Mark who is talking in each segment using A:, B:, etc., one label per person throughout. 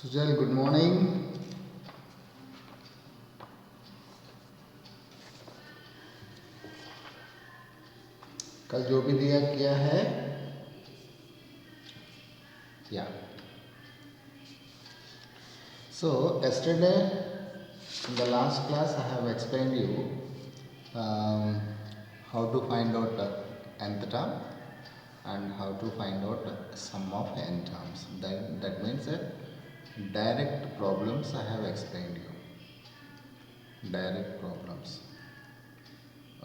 A: Sujal good morning. कल जो भी दिया किया है या so yesterday in the last class I have explained you how to find out nth term and how to find out sum of n terms. That means direct problems I have explained you. Direct problems.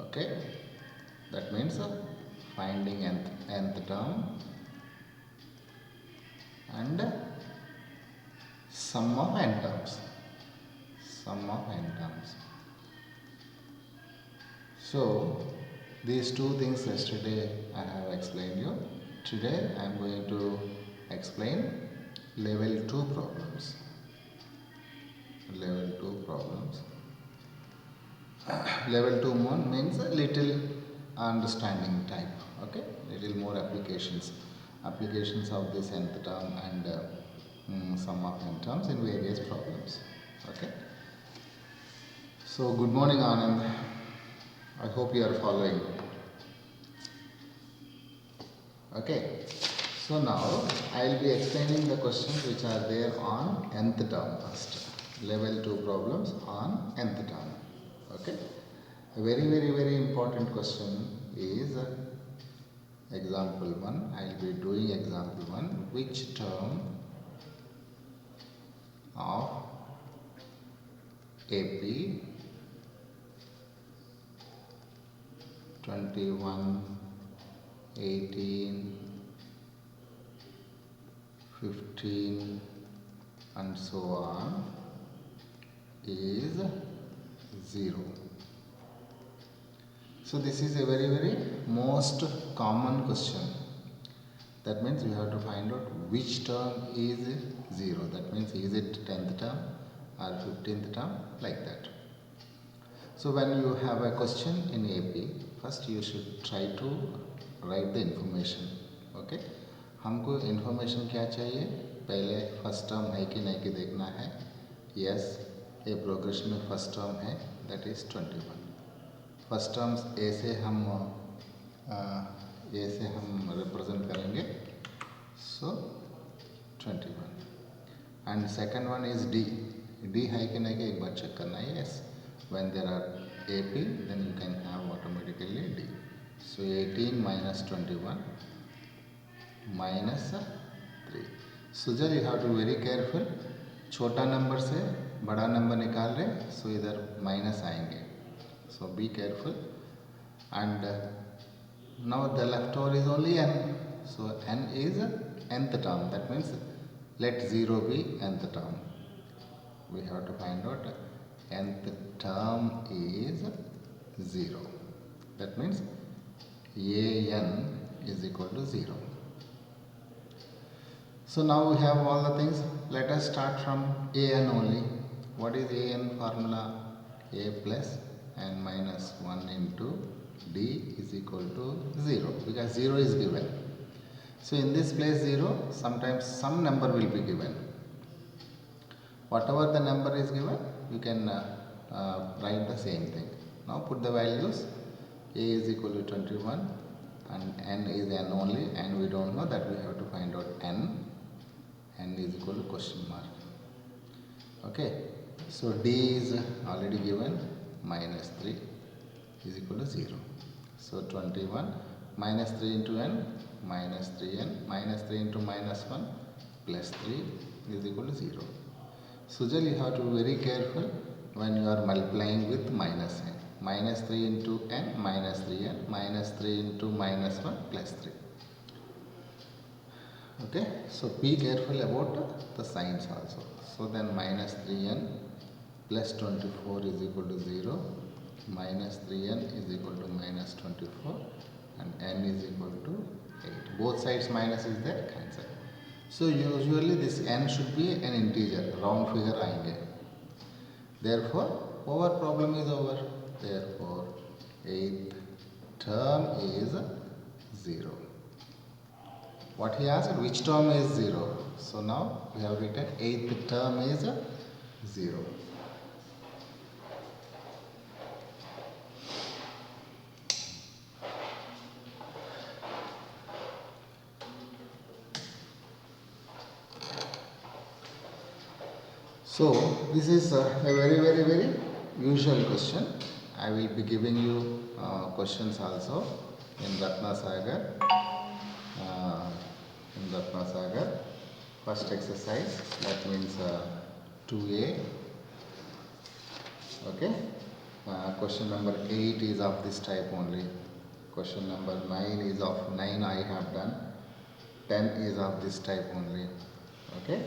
A: Okay, that means finding nth term and sum of n terms. Sum of n terms. So these two things yesterday I have explained you. Today I am going to explain level 2 problems. Level 2 problems. Level 2 more means a little understanding type. Okay, little more applications of this nth term and sum of n terms in various problems. Okay, so good morning Anand, I hope you are following. Okay, so now I will be explaining the questions which are there on nth term first. Level 2 problems on nth term. Okay, a very important question is example 1. I will be doing example 1. Which term of AP 21, 18, 15 and so on is 0. So this is a very most common question. That means we have to find out which term is 0. That means is it 10th term or 15th term, like that. So when you have a question in AP, first you should try to write the information. Okay, हमको information क्या चाहिए? पहले first term है कि नहीं कि देखना है. Yes, a progression में first term है, that is 21. First terms a से हम रिप्रेजेंट करेंगे, so 21 and second one is d है कि नहीं कि एक बार चेक करना है. Yes, when there are a p then you can have automatically d. So 18 minus 21 minus 3. Sujal you have to very careful. छोटा नंबर से बड़ा नंबर निकाल रहे, सो इधर माइनस आएंगे. So be careful. And now the leftover is only n. So n is nth term. That means let 0 be nth term. We have to find out nth term is 0. That means an is equal to 0. So now we have all the things. Let us start from an only. What is an formula? A plus and minus 1 into d is equal to 0, because 0 is given. So in this place 0, sometimes some number will be given. Whatever the number is given, you can write the same thing. Now put the values. A is equal to 21 and n is n only, and we don't know, that we have to find out n. N is equal to question mark. Okay, so d is already given, minus 3 is equal to 0. So 21 minus 3 into n, minus 3n, minus 3 into minus 1, plus 3 is equal to 0. Sujal, you have to be very careful when you are multiplying with minus n. Minus 3 into n minus 3n minus 3 into minus 1 plus 3. Okay, so be careful about the signs also. So then minus 3n plus 24 is equal to 0, minus 3n is equal to minus 24 and n is equal to 8. Both sides minus is there, cancel. So usually this n should be an integer, round figure आएंगे. Therefore, our problem is over. Therefore, 8th term is 0. What he asked, which term is 0? So now we have written 8th term is 0. So this is a very usual question. I will be giving you questions also in Ratna Sagar. First exercise, that means 2a. Okay. Question number 8 is of this type only. Question number 9 is of 9 I have done. 10 is of this type only. Okay.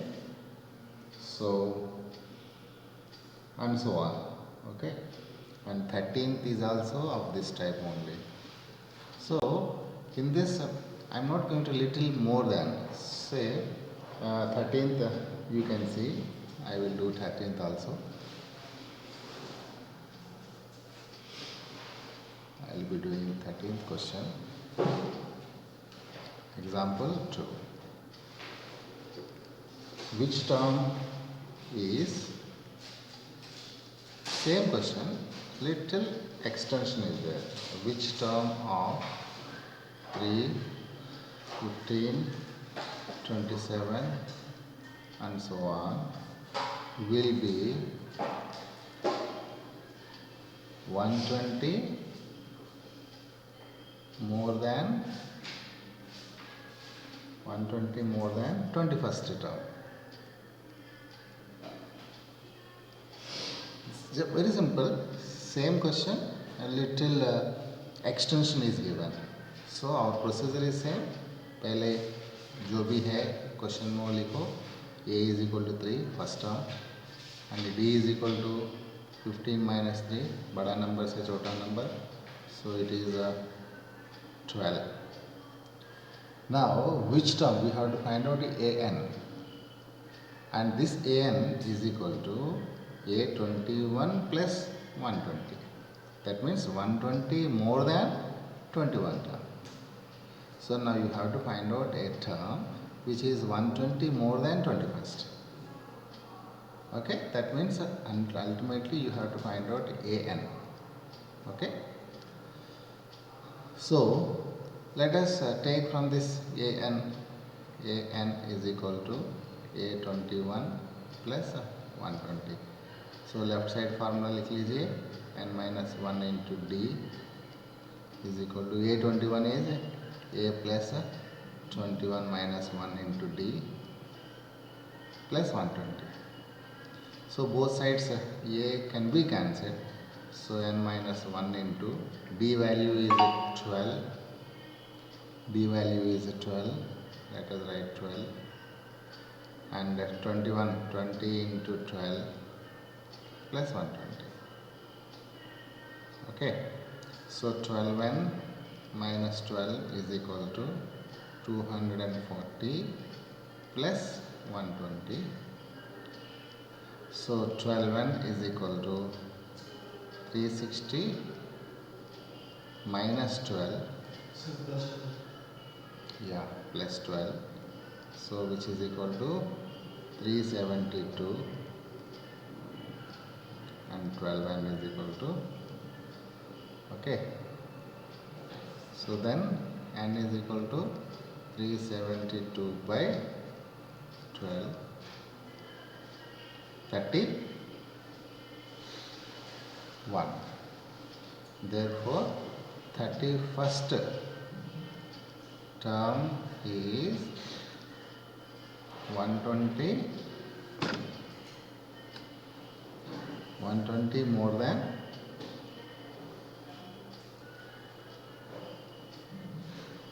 A: So and so on. Okay. And 13th is also of this type only. So in this I am not going to little more than say 13th you can see. I will do 13th also. I will be doing 13th question. Example 2. Which term is, same question, little extension is there. Which term of 3, 15, 27 and so on will be 120 more than 21st term? It's very simple, same question, a little extension is given. So our procedure is same. पहले जो भी है question में लिखो. A is equal to 3 first term and D is equal to 15 minus 3 बड़ा number से छोटा number, so it is 12. Now which term we have to find out? an, and this an is equal to a21 plus 120. That means 120 more than 21 term. So now you have to find out a term which is 120 more than 21st. Okay, that means ultimately you have to find out an. Okay. So let us take from this an is equal to a21 plus 120. So left side formula लिख लीजिए, n minus 1 into d is equal to a21 is a plus 21 minus 1 into d plus 120. So both sides a can be cancelled. So n minus 1 into d value is 12. D value is 12. Let us write 12. And 20 into 12 plus 120. Okay. So 12n minus 12 is equal to 240 plus 120. So 12n is equal to 360 minus 12.
B: So plus 12.
A: Yeah, plus 12. So which is equal to 372 and 12n is equal to, okay. So then n is equal to 372 by 12, 31. Therefore 31st term is 120 more than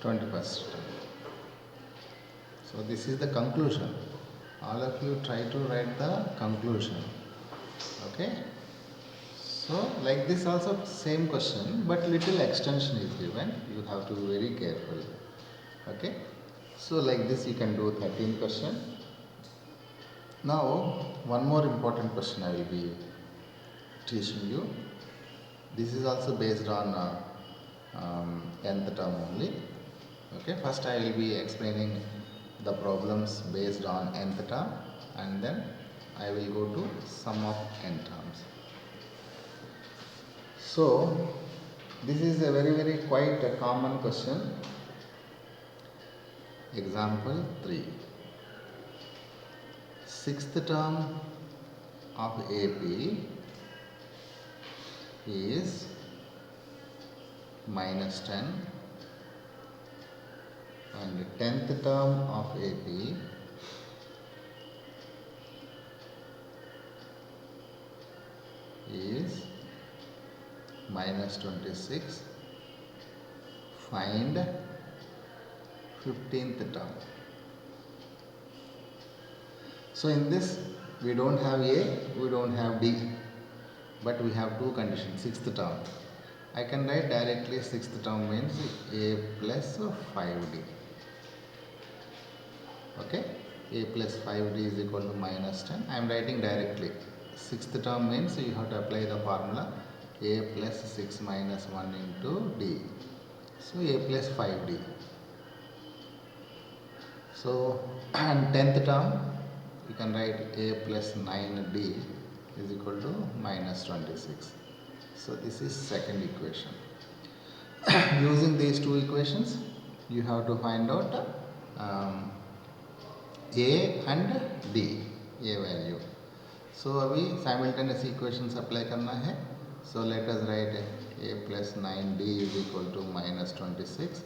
A: 21st. So this is the conclusion. All of you try to write the conclusion. Okay. So like this also same question, but little extension is given. You have to be very careful. Okay. So like this you can do 13 question. Now one more important question I will be teaching you. This is also based on nth term only. Okay, first I will be explaining the problems based on nth term, and then I will go to sum of n terms. So this is a very quite a common question. Example 3. Sixth term of AP is -10 and 10th term of AP is -26. Find 15th term. So in this we don't have A, we don't have D, but we have two conditions. Sixth term, I can write directly sixth term means A plus 5D. Okay, A plus 5D is equal to -10. I am writing directly. Sixth term means you have to apply the formula A plus 6 minus 1 into D. So A plus 5D. So and 10th term you can write A plus 9D is equal to -26. So this is second equation. Using these two equations you have to find out A and D, A value. So अभी simultaneous equations apply करना है. So let us write A plus 9D is equal to -26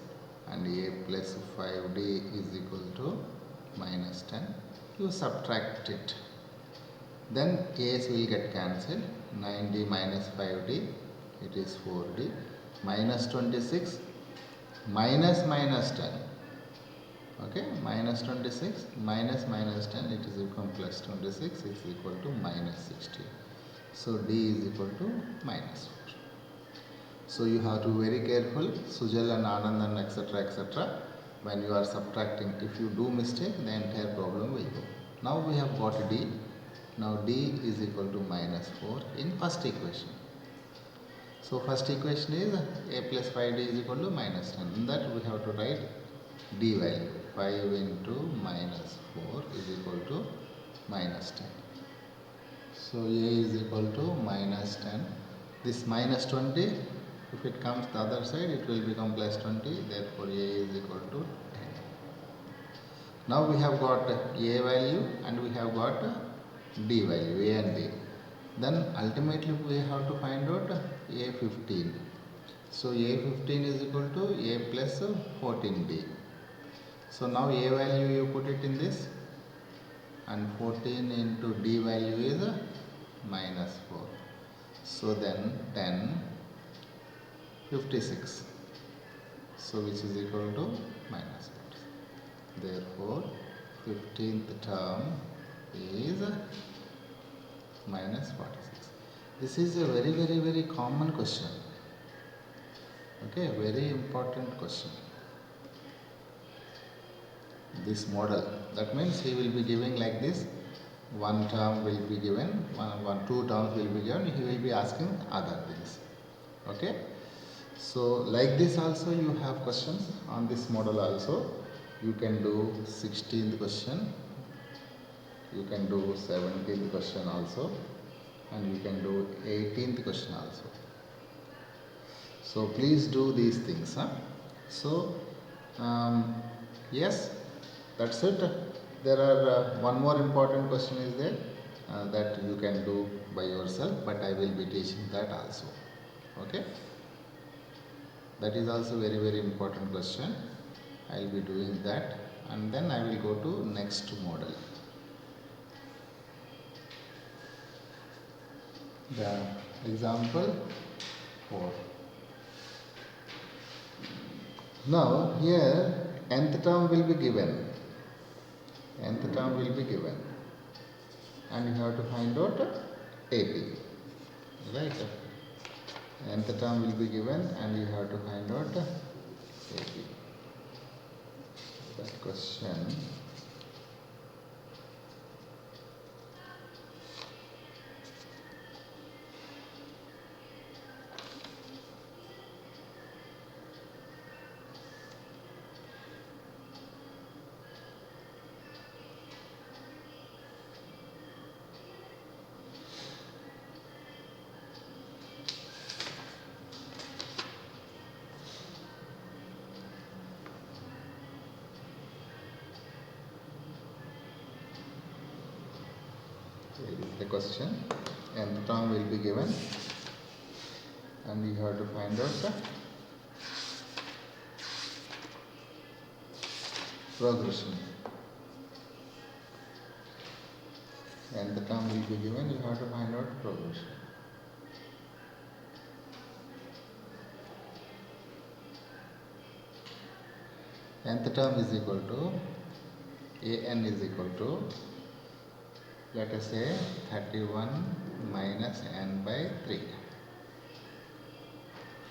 A: and A plus 5D is equal to -10. You subtract it. Then A's will get cancelled. 9D minus 5D, it is 4D. -26 minus 10. Okay, -26 minus -10, it is equal to +26, is equal to -60. So D is equal to -4. So you have to be very careful, Sujal and Anand and etc. When you are subtracting, if you do mistake, the entire problem will go. Now we have got D. Now D is equal to -4 in first equation. So first equation is A plus 5D is equal to -10. In that we have to write D value. 5 into -4 is equal to -10. So A is equal to -10. This -20, if it comes the other side, it will become +20. Therefore A is equal to 10. Now we have got A value and we have got D value, A and D. Then ultimately we have to find out A15. So A15 is equal to A plus 14D. So now A value you put it in this, and 14 into D value is -4. So then 10, 56. So which is equal to -4. Therefore 15th term is -46. This is a very common question. Okay, very important question. This model, that means he will be giving like this. One term will be given, two terms will be given, he will be asking other things. Okay, so like this also you have questions on this model also. You can do 16th question, you can do 17th question also, and you can do 18th question also. So please do these things. So yes, that's it. There are one more important question is there that you can do by yourself, but I will be teaching that also. Okay, that is also very important question. I will be doing that and then I will go to next model. The example 4. Now here nth term will be given. Nth term will be given. And you have to find out AP. Right? Nth term will be given and you have to find out AP. That question. Here is the question. Nth term will be given and you have to find out the progression. Nth term will be given, you have to find out progression. Nth term is equal to an is equal to, let us say, 31 minus n by 3.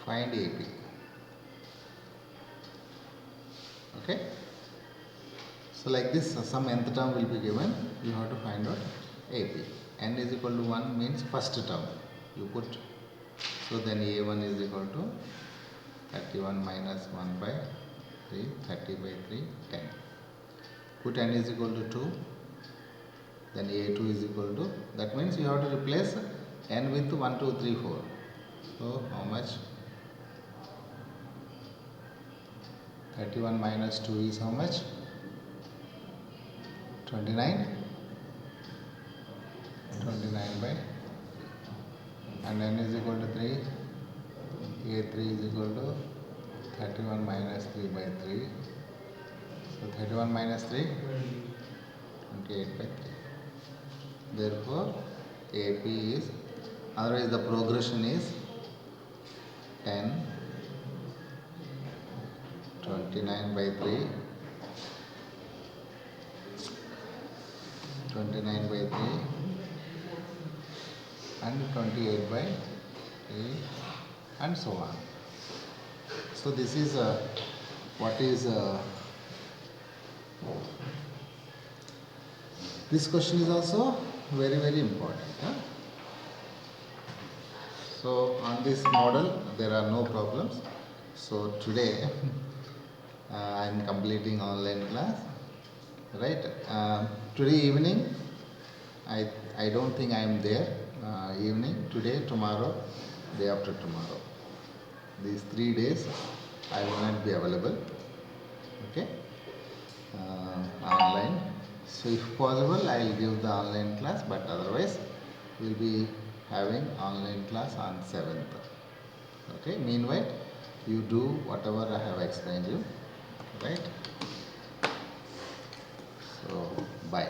A: Find AP. Okay. So like this, some nth term will be given. You have to find out AP. N is equal to 1 means first term. You put. So then A1 is equal to 31 minus 1 by 3. 30 by 3, 10. Put n is equal to 2. Then A2 is equal to, that means you have to replace n with 1, 2, 3, 4. So how much? 31 minus 2 is how much? 29. 29 by, and n is equal to 3. A3 is equal to 31 minus 3 by 3. So 31 minus 3, 28 by 3. Therefore, AP is, otherwise the progression is 10, 29 by 3, 29 by 3 and 28 by 3 and so on. So this is what is this question is also very important. So on this model there are no problems. So today I am completing online class, right? Today evening I don't think I am there. Evening, today, tomorrow, day after tomorrow. These 3 days I will not be available. Okay, online. So if possible, I will give the online class, but otherwise we will be having online class on 7th. Okay. Meanwhile, you do whatever I have explained you. Right. So bye.